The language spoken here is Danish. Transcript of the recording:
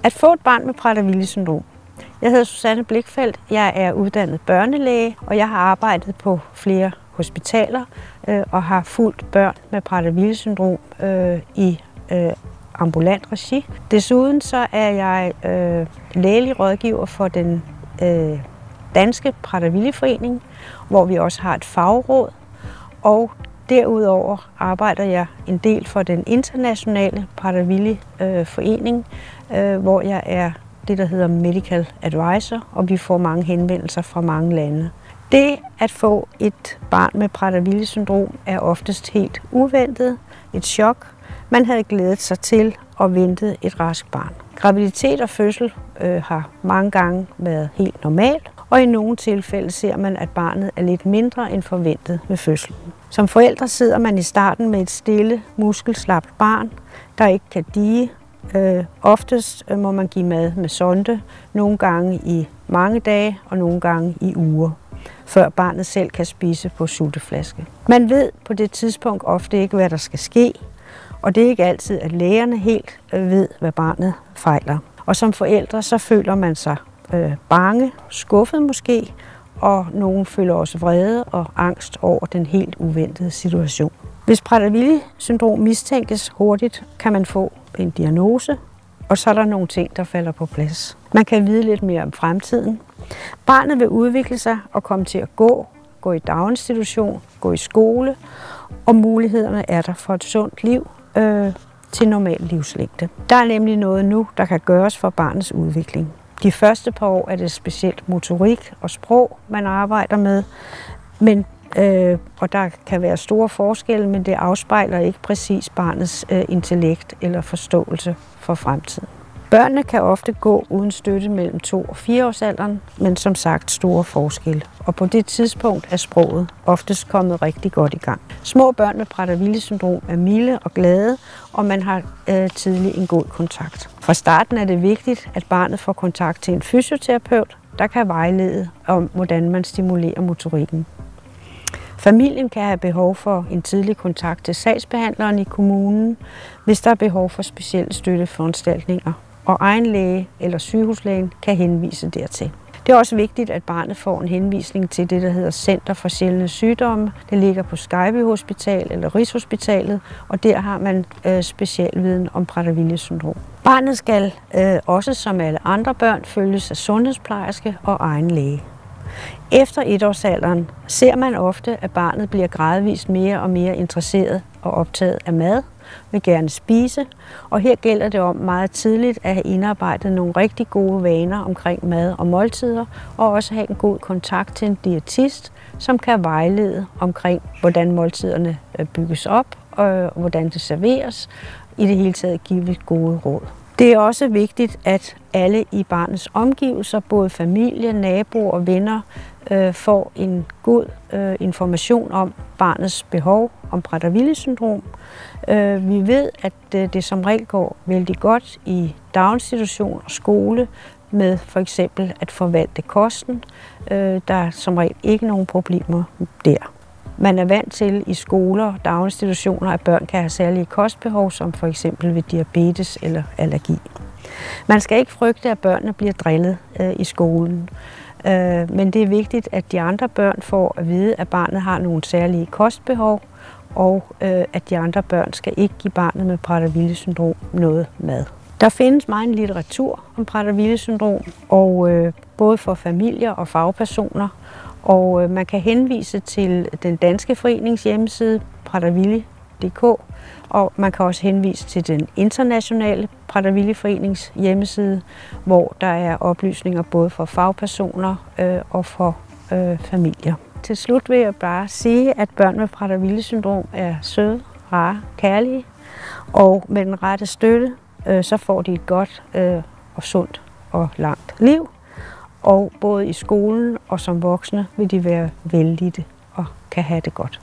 At få et barn med Prader-Willi-syndrom. Jeg hedder Susanne Blichfeldt, jeg er uddannet børnelæge, og jeg har arbejdet på flere hospitaler og har fulgt børn med Prader-Willi-syndrom i ambulant regi. Desuden så er jeg lægelig rådgiver for den danske Prader-Willi-forening, hvor vi også har et fagråd, og derudover arbejder jeg en del for den internationale Prader-Willi-forening, hvor jeg er det, der hedder Medical Advisor, og vi får mange henvendelser fra mange lande. Det at få et barn med Prader-Willi-syndrom er oftest helt uventet, et chok. Man havde glædet sig til og ventet et rask barn. Graviditet og fødsel har mange gange været helt normalt, og i nogle tilfælde ser man, at barnet er lidt mindre end forventet ved fødslen. Som forældre sidder man i starten med et stille, muskelslapt barn, der ikke kan die. Oftest må man give mad med sonde, nogle gange i mange dage og nogle gange i uger, før barnet selv kan spise på sutteflaske. Man ved på det tidspunkt ofte ikke, hvad der skal ske, og det er ikke altid, at lægerne helt ved, hvad barnet fejler. Og som forældre så føler man sig bange, skuffet måske, og nogen føler også vrede og angst over den helt uventede situation. Hvis Prader-Willi-syndrom mistænkes hurtigt, kan man få en diagnose, og så er der nogle ting, der falder på plads. Man kan vide lidt mere om fremtiden. Barnet vil udvikle sig og komme til at gå i daginstitution, gå i skole, og mulighederne er der for et sundt liv til normal livslængde. Der er nemlig noget nu, der kan gøres for barnets udvikling. De første par år er det specielt motorik og sprog, man arbejder med, og der kan være store forskelle, men det afspejler ikke præcis barnets intellekt eller forståelse for fremtiden. Børnene kan ofte gå uden støtte mellem 2 og 4 års alderen, men som sagt store forskelle. Og på det tidspunkt er sproget oftest kommet rigtig godt i gang. Små børn med Prader-Willi-syndrom er milde og glade, og man har tidlig en god kontakt. Fra starten er det vigtigt, at barnet får kontakt til en fysioterapeut, der kan vejlede om, hvordan man stimulerer motorikken. Familien kan have behov for en tidlig kontakt til sagsbehandleren i kommunen, hvis der er behov for specielle støtteforanstaltninger, og egen læge eller sygehuslægen kan henvise dertil. Det er også vigtigt, at barnet får en henvisning til det, der hedder Center for Sjældne Sygdomme. Det ligger på Skejby Hospital eller Rigshospitalet, og der har man specialviden om Prader-Willi-syndrom. Barnet skal også som alle andre børn følges af sundhedsplejerske og egen læge. Efter 1-årsalderen ser man ofte, at barnet bliver gradvist mere og mere interesseret og optaget af mad, vil gerne spise, og her gælder det om meget tidligt at have indarbejdet nogle rigtig gode vaner omkring mad og måltider, og også have en god kontakt til en diætist, som kan vejlede omkring, hvordan måltiderne bygges op, og hvordan det serveres, i det hele taget give gode råd. Det er også vigtigt, at alle i barnets omgivelser, både familie, naboer og venner, får en god information om barnets behov, om Prader-Willi-syndrom. Vi ved, at det som regel går vældig godt i daginstitution og skole med for eksempel at forvalte kosten. Der er som regel ikke nogen problemer der. Man er vant til i skoler og daginstitutioner, at børn kan have særlige kostbehov, som for eksempel ved diabetes eller allergi. Man skal ikke frygte, at børnene bliver drillet i skolen, men det er vigtigt, at de andre børn får at vide, at barnet har nogle særlige kostbehov, og at de andre børn skal ikke give barnet med Prader-Willi-syndrom noget mad. Der findes meget litteratur om Prader-Willi-syndrom, og både for familier og fagpersoner, og man kan henvise til den danske forenings hjemmeside, praderwilli.dk, og man kan også henvise til den internationale Prader-Willi-forenings hjemmeside, hvor der er oplysninger både for fagpersoner og for familier. Til slut vil jeg bare sige, at børn med Prader-Willi-syndrom er søde, rare, kærlige, og med den rette støtte, så får de et godt og sundt og langt liv. Og både i skolen og som voksne vil de være vellidte og kan have det godt.